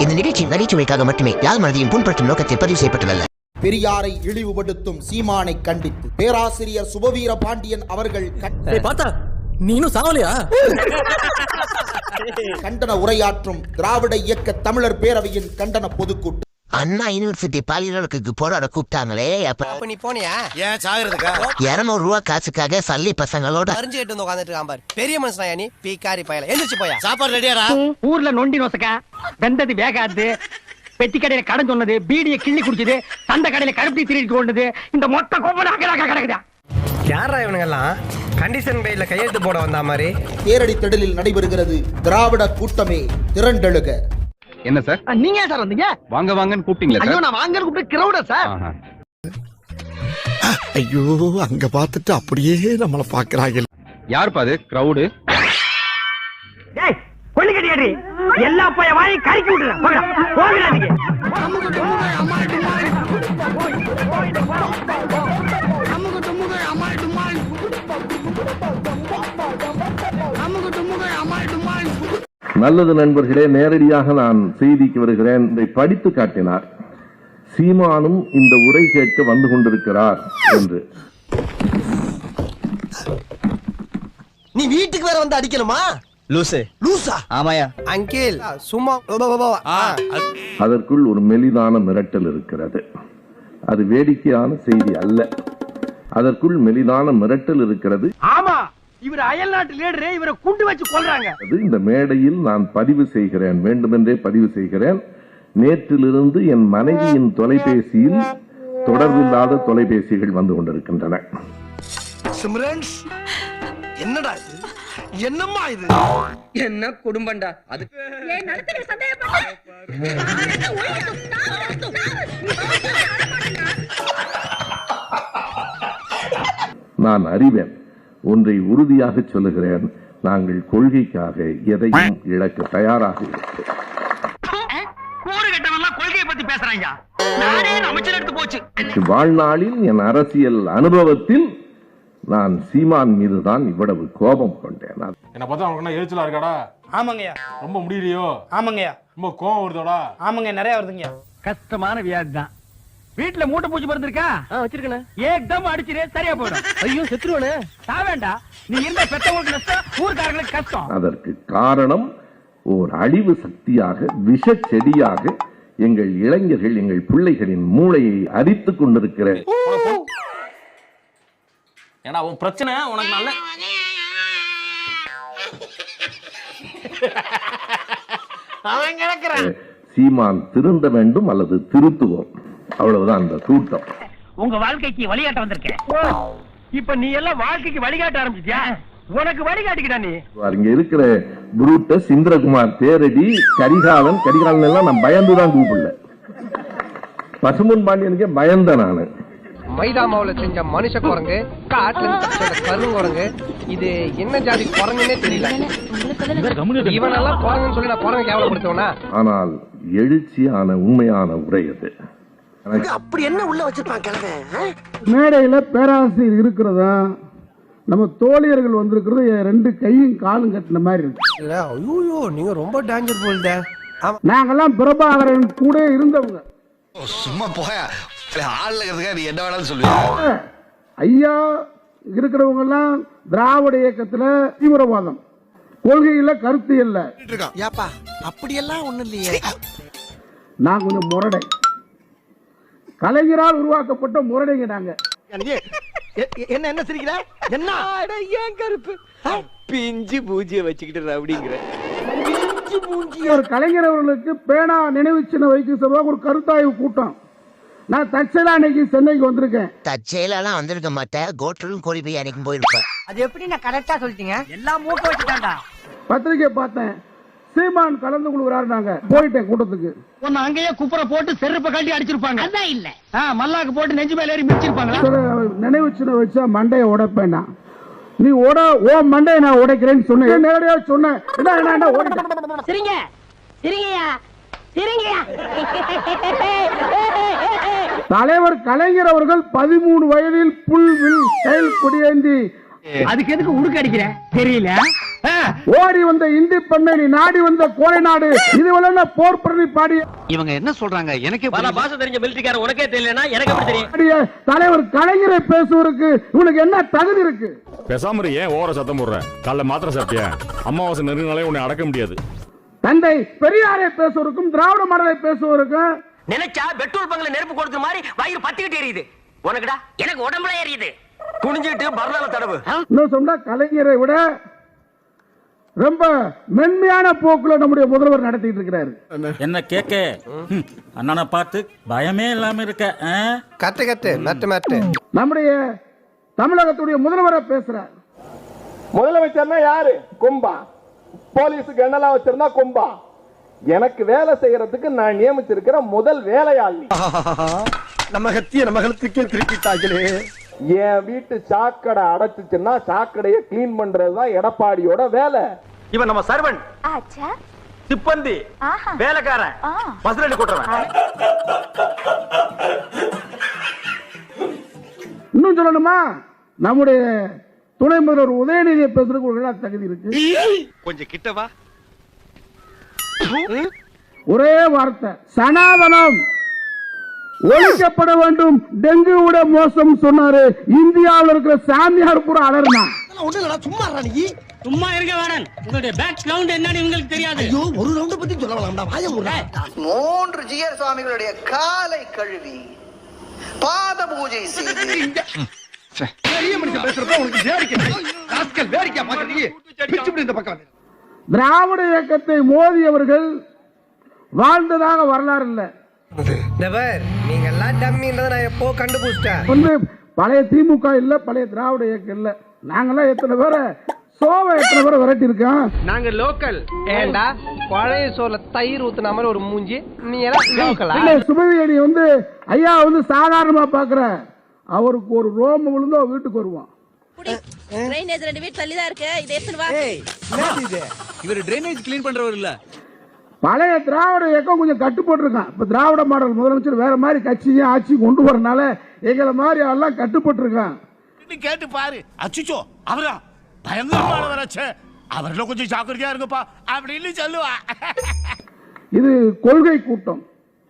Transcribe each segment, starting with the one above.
இந்த நிகழ்ச்சி நகைச்சுவைக்காக மட்டுமே யார் மனதையும் புண்படுத்தும் நோக்கத்தில் பதிவு செய்யப்பட்டுள்ளது. பெரியாரை இழிவுபடுத்தும் சீமானை கண்டித்து பேராசிரியர் சுபவீர பாண்டியன் அவர்கள் நீனும் சாவலையா கண்டன உரையாற்றும் திராவிட இயக்க தமிழர் பேரவையின் கண்டன பொதுக்கூட்டம். அண்ணா யூனிவர்சிட்டி பாலியலுக்கு போராட கூப்பிட்டாங்களே, அப்ப நீ போனியா? ஏன் சாகுறதுக்கா? 200 ரூபா காசுக்காக சல்லி பசங்களோட அறிஞ்சு கேட்டு வந்து உட்காந்துட்டு இருக்கான் பாரு. பெரிய மனுஷனா நீ பீக்காரி பயல. எந்திரிச்சு போயா. சாப்பாடு ரெடியாரா? ஊர்ல நொண்டி நோசக்கா, வெந்தது வேகாது, பெட்டி கடையில கடன் சொன்னது, பீடியை கிள்ளி குடிச்சது, சந்த கடையில கருப்பி திருடிட்டு கொண்டது, இந்த மொத்த கோபனாக கிடக்குதா? யாரா இவனுங்கெல்லாம் கண்டிஷன் பையில கையெழுத்து போட வந்தா மாதிரி? தேரடி திடலில் நடைபெறுகிறது திராவிட கூட்டமே திரண்டெழுக. என்ன சார்? நீங்க சார் வந்தீங்க? வாங்க வாங்கன்னு கூப்பிட்டீங்களா ஐயோ, சார்? நான் வாங்கன்னு கூப்பிட்டு கிரௌடா சார்? ஐயோ, அங்க பார்த்துட்டு அப்படியே நம்மள பாக்குறாங்க. யார் பாது கிரவுடு? டேய், கொள்ளி கட்டியாடி எல்லா பைய வாயை கறிக்கி விட்டுறேன். போங்கடா நீங்க. நல்லது நண்பர்களே, நேரடியாக நான் செய்திக்கு வருகிறேன். இதை படித்து காட்டினார். சீமானும் இந்த உரை கேட்க வந்து கொண்டிருக்கிறார் என்று. நீ வீட்டுக்கு வேற வந்து அடிக்கணுமா? லூசா? ஆமாயா அங்கிள் சும்மா அதற்குள் ஒரு மெலிதான மிரட்டல் இருக்கிறது. அது வேடிக்கையான செய்தி அல்ல. அதற்குள் மெலிதான மிரட்டல் இருக்கிறது. ஆமா, இவர் அயல் நாட்டு லீடரே, இவரை குண்டு வச்சு கொல்றாங்க. இந்த மேடையில் நான் பதிவு செய்கிறேன், வேண்டுமென்றே பதிவு செய்கிறேன். நேற்றிலிருந்து என் மனைவியின் தொலைபேசியில் தொடர்பில்லாத தொலைபேசிகள் வந்து கொண்டிருக்கின்றன. என்னடா இது? என்னம்மா இது? என்ன குடும்பம்டா அது? நான் அறிவேன். ஒன்றை உறுதியாக சொல்லுகிறேன், நாங்கள் கொள்கைக்காக எதையும் இழக்க தயாராக இருக்கிறோம். கொள்கையை பத்தி பேசுறாங்க. நானே அமைச்சர் எடுத்து போச்சு. வாழ்நாளில் என் அரசியல் அனுபவத்தில் நான் சீமான் மீதுதான் இவ்வளவு கோபம் கொண்டேன். என்ன பார்த்தா உனக்கு எரிச்சலா இருக்காடா? ஆமாங்கய்யா. ரொம்ப முடியலையோ? ஆமாங்கய்யா. ரொம்ப கோவம் வருதோடா? ஆமாங்க, நிறைய வருதுங்க. கஷ்டமான வியாதி தான். வீட்டுல மூட்டை பூச்சி பிறந்திருக்கா? வச்சிருக்கேன். ஏக்தம் அடிச்சிரே சரியா போயிடும். ஐயோ, செத்துருவானே. சாவேண்டா. நீ இருந்த பெத்தவங்களுக்கு நஷ்டம், ஊர்க்காரங்களுக்கு கஷ்டம். அதற்கு காரணம் ஓர் அழிவு சக்தியாக, விஷ செடியாக எங்கள் இளைஞர்கள், எங்கள் பிள்ளைகளின் மூளையை அரித்துக் கொண்டிருக்கிற. ஏன்னா உன் பிரச்சனை உனக்கு நல்ல சீமான் திருந்த வேண்டும் அல்லது திருத்துவோம், அவ்வளவுதான் அந்த கூட்டம். உங்க வாழ்க்கைக்கு வழிகாட்ட வந்திருக்கேன். இப்ப நீ எல்லாம் வாழ்க்கைக்கு வழிகாட்ட ஆரம்பிச்சியா? உனக்கு வழிகாட்டிக்கிட்டா நீ. இங்க இருக்கிற புரூட்டஸ், இந்திரகுமார், தேரடி, கரிகாலன் எல்லாம் நான் பயந்துதான் கூப்பிடல. பசும்பொன் பாண்டியனுக்கே பயந்த நானு. மைதா மாவுல செஞ்ச மனுஷ குரங்கு, காட்டுல கருங்குரங்கு, இது என்ன ஜாதி குரங்குன்னே தெரியல. இவனெல்லாம் குரங்குன்னு சொல்லி நான் குரங்கு கேவலப்படுத்துவனா? ஆனால் எழுச்சியான உண்மையான உரை அது. அப்படி என்ன உள்ள வச்சிருப்பாங்க? மேடையில பேராசிரியர் இருக்கிறதா, நம்ம தோழியர்கள் வந்திருக்கிறது, ரெண்டு கையும் காலும் கட்டின மாதிரி இருக்கு. ஐயோ, நீங்க ரொம்ப டேஞ்சர் போல்தே. நாங்கெல்லாம் பிரபாகரன் கூட இருந்தவங்க. சும்மா போய ஆள்ல நீ என்ன வேணாலும் சொல்லுவீங்க. ஐயா இருக்கிறவங்க எல்லாம் திராவிட இயக்கத்துல தீவிரவாதம், கொள்கையில கருத்து இல்ல. அப்படியெல்லாம் ஒண்ணு இல்லையே. நான் கொஞ்சம் முரடை, கலைஞரால் உருவாக்கப்பட்ட முரடைங்க நாங்க. என்ன என்ன சிரிக்கிற? என்ன ஏன் கருப்பு பிஞ்சு பூஜ்ஜிய வச்சுக்கிட்டு அப்படிங்கிற? ஒரு கலைஞர் அவர்களுக்கு பேனா நினைவு சின்ன வைக்கும் சபை ஒரு கருத்தாய்வு கூட்டம். நான் தற்செயலா அன்னைக்கு சென்னைக்கு வந்திருக்கேன். தற்செயலாம் வந்திருக்க மாட்டேன். கோட்டலும் கோழி போய் அன்னைக்கு போயிருப்பேன். அது எப்படி நான் கரெக்டா சொல்லிட்டீங்க? எல்லாம் மூக்க வச்சுட்டான்டா. பத்திரிகை பார்த்தேன், சீமான் கலந்து கொள்கிறாரு. நாங்க போயிட்டேன் கூட்டத்துக்கு. உன்னை அங்கேயே குப்புற போட்டு செருப்ப கட்டி அடிச்சிருப்பாங்க. அதான் இல்ல, மல்லாக்கு போட்டு நெஞ்சு மேல ஏறி மிதிச்சிருப்பாங்க. நினைவு சின்ன வச்சா மண்டையை உடைப்பேன். நீ ஓ மண்டையை நான் உடைக்கிறேன்னு சொன்னேன். நேரடியா சொன்னேன். சரிங்க சரிங்கயா சரிங்கயா. தலைவர் கலைஞர் அவர்கள் 13 வயதில் புல் வில் செயல் கொடியேந்தி. அதுக்கு எதுக்கு உடுக்க அடிக்கிற தெரியல. ஓடி வந்த இந்தி பண்ணை நீ நாடி வந்த கோலை நாடு இதுவெல்லாம் போர் பண்ணி பாடிய இவங்க என்ன சொல்றாங்க எனக்கே பாஷை தெரிஞ்ச மிலிட்டரிக்கார உனக்கே தெரியலனா எனக்கு எப்படி தெரியும்? பாடிய தலைவர் கலைஞரை பேசுவதற்கு உனக்கு என்ன தகுதி இருக்கு? பேசாம ஏன் ஓர சத்தம் போடுற? காலைல மாத்திரை சாப்பிட்டியா? அமாவாசை நெருங்கினாலே உன்னை அடக்க முடியாது. தந்தை பெரியாரை பேசுவதற்கும் திராவிட மாடலை பேசுவதற்கும் நினைச்சா பெட்ரோல் பங்க்ல நெருப்பு கொடுத்த மாதிரி வயிறு பத்திக்கிட்டு எரியுது. உனக்குடா எனக்கு உடம்புல எரியுது. குனிஞ்சிட்டு பர்னால தடவு. இன்னும் சொன்னா கலைஞரை விட ரொம்ப மென்மையான போக்குல நம்முடைய முதல்வர் நடத்திட்டு இருக்கிறாரு. என்ன கேக்க அண்ணனை பார்த்து பயமே இல்லாம இருக்க. கட்டு கட்டு மட்டு மட்டு நம்முடைய தமிழகத்துடைய முதல்வரை பேசுறார். முதலமைச்சர்னா யாரு? கும்பா. போலீஸுக்கு என்னெல்லாம் வச்சிருந்தா கும்பா. எனக்கு வேலை செய்யறதுக்கு நான் நியமிச்சிருக்கிற முதல் வேலையாளி. நம்ம கத்திய நம்ம கழுத்துக்கே திருப்பிட்டாங்களே. என் வீட்டு சாக்கடை அடைச்சுச்சுன்னா சாக்கடையை கிளீன் பண்றதுதான் எடப்பாடியோட வேலை. இவன் நம்ம சர்வன், சிப்பந்தி, வேலைக்காரன், பஸ்ல கூட்டுறவன். இன்னும் சொல்லணுமா, நம்முடைய துணை முதல்வர் உதயநிதியை பேசுறதுக்கு ஒரு தகுதி இருக்கு. கொஞ்சம் கிட்டவா. ஒரே வார்த்தை, சனாதனம் ஒழிக்கப்பட வேண்டும், டெங்கு விட மோசம் சொன்னாரு. இந்தியாவில் இருக்கிற சாமியார் பூரா அலர்னா. சும்மா இருக்க வேணாம். உங்களுடைய பேக்ரவுண்ட் என்னன்னு உங்களுக்கு தெரியாது. ஒரு ரவுண்ட் பத்தி சொல்ல வேண்டாம். வாயம் முறை 3 ஜிஆர் சுவாமிகளுடைய காலை கழுவி பாத பூஜை செய்து பெரிய மனுஷன் பேசுறப்ப உனக்கு வேடிக்கை பாக்குறீங்க. இந்த பக்கம் திராவிட இயக்கத்தை மோடி அவர்கள் வாழ்ந்ததாக வரலாறு இல்ல. நீங்க எல்லாம் டம்மின்றத நான் எப்போ கண்டுபிடிச்சிட்டேன். வந்து பழைய திமுக இல்ல, பழைய திராவிட இயக்கம் இல்ல. நாங்கெல்லாம் எத்தனை பேரை விரட்டி இருக்கோம். நாங்க லோக்கல். ஏண்டா பழைய சோறுல தயிர் ஊத்துன மாதிரி ஒரு மூஞ்சி. நீ எல்லாம் லோக்கலா? சுபவியடி வந்து ஐயா வந்து சாதாரணமா பாக்குற, அவருக்கு ஒரு ரோம் விழுந்தோ வீட்டுக்கு வருவான். ட்ரைனேஜ் 2 வீட் தள்ளி தான் இருக்கு. இத எடுத்து வா. இவர் ட்ரைனேஜ் க்ளீன் பண்றவர் இல்ல. பழைய திராவிட இயக்கம் கொஞ்சம் கட்டுப்பட்டு இருக்கான். இப்ப திராவிட மாடல் முதலமைச்சர் வேற மாதிரி கட்சியும் ஆட்சி கொண்டு வரனால எங்களை மாதிரி எல்லாம் கட்டுப்பட்டு இருக்கான். கேட்டு பாரு. அச்சுச்சோ அவரா பயங்கரமானவராச்சே, அவர்ல கொஞ்சம் ஜாக்கிரதையா இருங்கப்பா அப்படின்னு சொல்லுவா. இது கொள்கை கூட்டம்,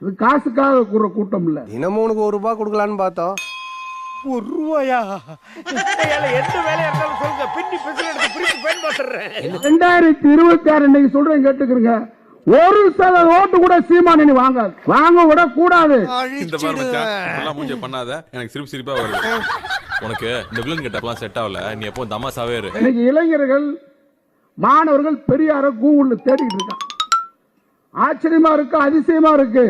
இது காசுக்காக கூற கூட்டம் இல்ல. தினமும் உனக்கு ₹1 கொடுக்கலான்னு பார்த்தோம். ₹1 என்ன வேலையா இருந்தாலும் சொல்லுங்க. பின்னி பிசில் எடுத்து பிரிச்சு பெண் போட்டுறேன். 2026 இன்னைக்கு சொல்றேன் கேட்டுக்கிறீங்க. 1% ஓட்டு கூட சீமான் நீ வாங்க விட கூடாது. இந்த மாதிரி மச்சான் மூஞ்ச பண்ணாத, எனக்கு சிரிப்பா வருது. உனக்கு இந்த வில்லன் கெட்டப்லாம் செட் ஆகல. நீ எப்போ தமாசாவே இரு. இன்னைக்கு இளைஞர்கள் மாணவர்கள் பெரியார கூகுள்ல தேடிட்டு இருக்கான். ஆச்சரியமா இருக்கு, அதிசயமா இருக்கு.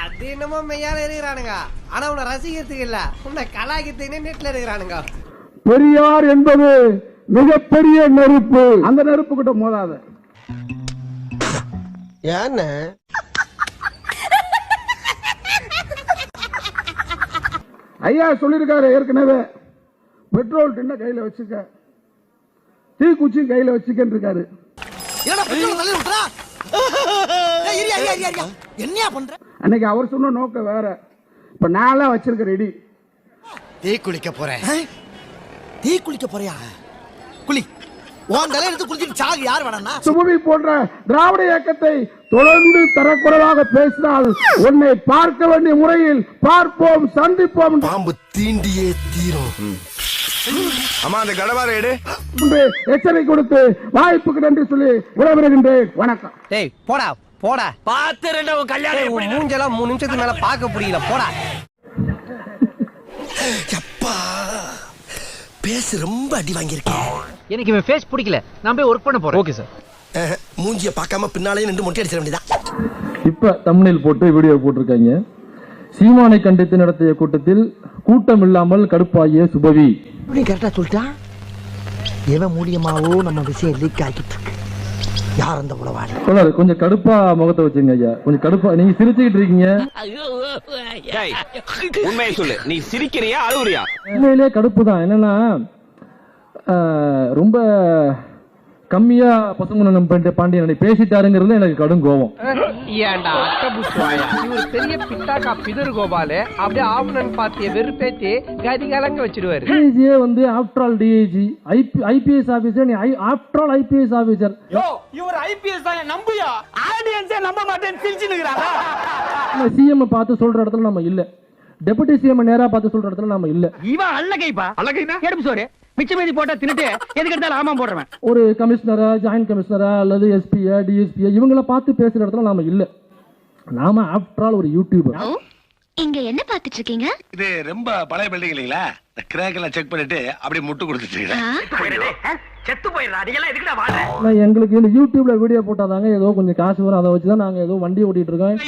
அது என்னமோ மெய்யால இருக்கிறானுங்க. ஆனா உன்னை ரசிக்கிறதுக்கு இல்ல, உன்னை கலாய்க்கிறதுக்கு நெட்ல இருக்கிறானுங்க. பெரியார் என்பது மிகப்பெரிய நெருப்பு. அந்த நெருப்பு கிட்ட மோதாத. ஏன்ன ஐயா சொல்லிருக்காரு ஏற்கனவே, பெட்ரோல் டின்ன கையில வச்சுக்க, தீக்குச்சி கையில வச்சுக்கன்னு இருக்காரு. அன்னைக்கு அவர் சொன்ன நோக்கம் வேற. இப்ப நான் வச்சிருக்க ரெடி. தீ குளிக்க போறேன். தீ குளிக்க போறியா? குளி. சுபவி போன்ற திராவிட இயக்கத்தை தொடர்ந்து தரக்குறைவாக பேசினால் உன்னை பார்க்க வேண்டிய முறையில் பார்ப்போம், சந்திப்போம். பாம்பு தீண்டியே தீரும். அம்மா அந்த கடவார எடு. எச்சரிக்கை கொடுத்து வாய்ப்புக்கு நன்றி சொல்லி விடைபெறுகின்றேன். வணக்கம். டேய் போடா போடா. பார்த்து ரெண்டு கல்யாணம் மூஞ்செல்லாம் 3 நிமிஷத்துக்கு மேல பார்க்க முடியல. போடா. பேசு ரொம்ப அடி வாங்கியிருக்கேன். எனக்கு இவன் ஃபேஸ் பிடிக்கல. நான் போய் ஒர்க் பண்ண போறேன். Okay sir. மூஞ்சிய பார்க்காம பின்னாலே நின்று மொட்டை அடிச்சிட வேண்டியதான். இப்ப தம்ப்நெயில் போட்டு வீடியோ போட்டிருக்காங்க. சீமானை கண்டித்து நடத்திய கூட்டத்தில் கூட்டம் இல்லாமல் கடுப்பாகிய சுபவி. கரெக்டா சொல்லிட்டா. எவன் மூலியமாவோ நம்ம விஷயம் லீக் ஆகிட்டு இருக்கு. யார் அந்த உளவாளி? சொல்லாரு கொஞ்சம் கடுப்பா முகத்தை வச்சுங்க ஐயா. கொஞ்சம் கடுப்பா நீங்க சிரிச்சுக்கிட்டு இருக்கீங்க. உண்மையை சொல்லு, நீ சிரிக்கிறியா அழுவுறியா? உண்மையிலே கடுப்பு தான். என்னன்னா ரொம்ப கம்மியா பசுமன் பாண்டியன் பேசிட்டாருங்கிறது எனக்கு கடும் கோபம். ஏன்டா அட்டபுஷ்வாயா இவர் பெரிய பிட்டாக்கா பிதர் கோபாலு அப்படியே ஆவுனன் பாத்திய வெறுப்பேத்தி கதி கலங்க வச்சிடுவாரு. டிஐஜியே வந்து after all DIG IPS officer, நீ ஆஃப்டர் ஆல் ஐபிஎஸ் ஆபீசர். இவர் ஐபிஎஸ் தான் நம்பியா ஆடியன்ஸே நம்ப மாட்டேன்னு சிரிச்சுனுக்குறாரா? சிஎம் பார்த்து சொல்ற இடத்துல நம்ம இல்ல, டெபுட்டி சிஎம் நேரா பார்த்து சொல்ற இடத்துல நம்ம இல்ல. இவன் அல்லகைப்பா, அல்லகைனா எடுப்பு சோறு மிச்சமேதி போட்டா தின்னுட்டு எதுக்கு எடுத்தாலும் ஆமா போடுறேன். ஒரு கமிஷனரா, ஜாயின்ட் கமிஷனரா அல்லது எஸ்பியா, டிஎஸ்பியா இவங்கள பார்த்து பேசுற இடத்துல நாம இல்ல. நாம ஆஃப்டர் ஆல் ஒரு யூடியூபர். இங்க என்ன பாத்துட்டு இருக்கீங்க? இது ரொம்ப பழைய பில்டிங் இல்லீங்களா? கிராக் எல்லாம் செக் பண்ணிட்டு அப்படியே முட்டு கொடுத்துட்டு செத்து போயிடுறா. நீங்க எல்லாம் எதுக்குடா வாழ? எங்களுக்கு இந்த யூடியூப்ல வீடியோ போட்டாதாங்க ஏதோ கொஞ்சம் காசு வரும், அதை வச்சுதான் நாங்க ஏதோ வண்டி ஓட்டிட்டு இருக்கோம்.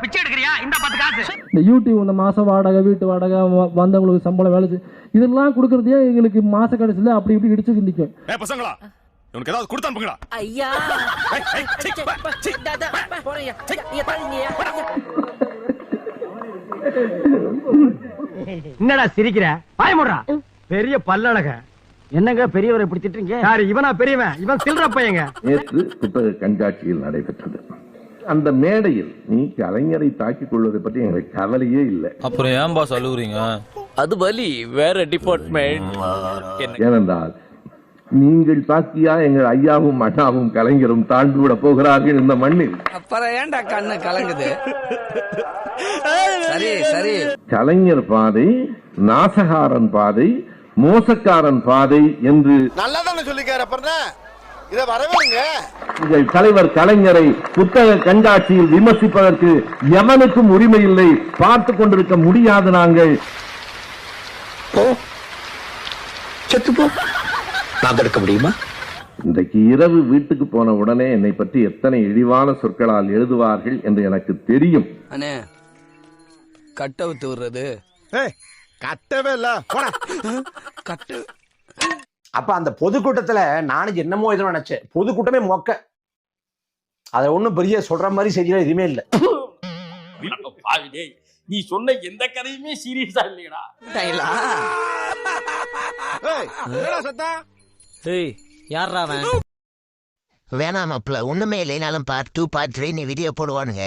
பிச்சை எடுக்கிறியா? இந்த 10 காசு. இந்த யூடியூப் இந்த மாச வாடகை, வீட்டு வாடகை, வந்தவங்களுக்கு சம்பளம், வேலை இதெல்லாம் கொடுக்கறதே எங்களுக்கு மாச கடைசியில அப்படி இப்படி இடிச்சு நிக்கும். பசங்களா உனக்கு ஏதாவது கொடுத்து அனுப்புங்களா? ஐயா என்னடா சிரிக்கிற? பாயமுறா பெரிய பல்லழக. என்னங்க பெரியவரை இப்படி திட்டுறீங்க? யாரு இவனா பெரியவன்? இவன் சில்ற பையங்க. நேற்று புத்தக கண்காட்சியில் நடைபெற்றது. அந்த மேடையில் நீ கலைஞரை தாக்கிக் கொள்வதை பற்றி எங்களுக்கு கவலையே இல்லை. அப்புறம் ஏன் பாஸ் அழுகுறீங்க? அது வலி வேற டிபார்ட்மெண்ட். ஏனென்றால் நீங்கள் தாக்கியா எங்கள் ஐயாவும் அண்ணாவும் கலைஞரும் தாழ்ந்து விட போகிறார்கள் இந்த மண்ணில். அப்புறம் ஏன்டா கண்ணு கலங்குது? சரி சரி. கலைஞர் பாதை, நாசகாரன் பாதை, மோசக்காரன் பாதை என்று நல்லாதானே சொல்லிக்காரு. அப்புறம் இத வரவேங்க. உங்கள் தலைவர் கலைஞரை புத்தக கண்காட்சியில் விமர்சிப்பதற்கு எவனுக்கும் உரிமை இல்லை. பார்த்து கொண்டிருக்க முடியாது. நாங்கள் தடுக்க முடியுமா? இன்றைக்கு இரவு வீட்டுக்கு போன உடனே என்னை பற்றி எத்தனை இழிவான சொற்களால் எழுதுவார்கள் என்று எனக்கு தெரியும். அண்ணே கட்டவுத்து விடுறது கட்டவே இல்ல. கட்டு. அப்ப அந்த பொதுக்கூட்டத்துல நானும் என்னமோ எதுவும் நினைச்சேன். பொதுக்கூட்டமே மொக்க. அத ஒண்ணும் பெரிய சொல்ற மாதிரி செய்யல, எதுவுமே இல்ல. நீ சொன்ன எந்த கதையுமே சீரியஸா இல்லையடா. வேணாம் அப்பல ஒண்ணுமே இல்லைனாலும் பார்ட் 2 பார்ட் 3 வீடியோ போடுவானுங்க.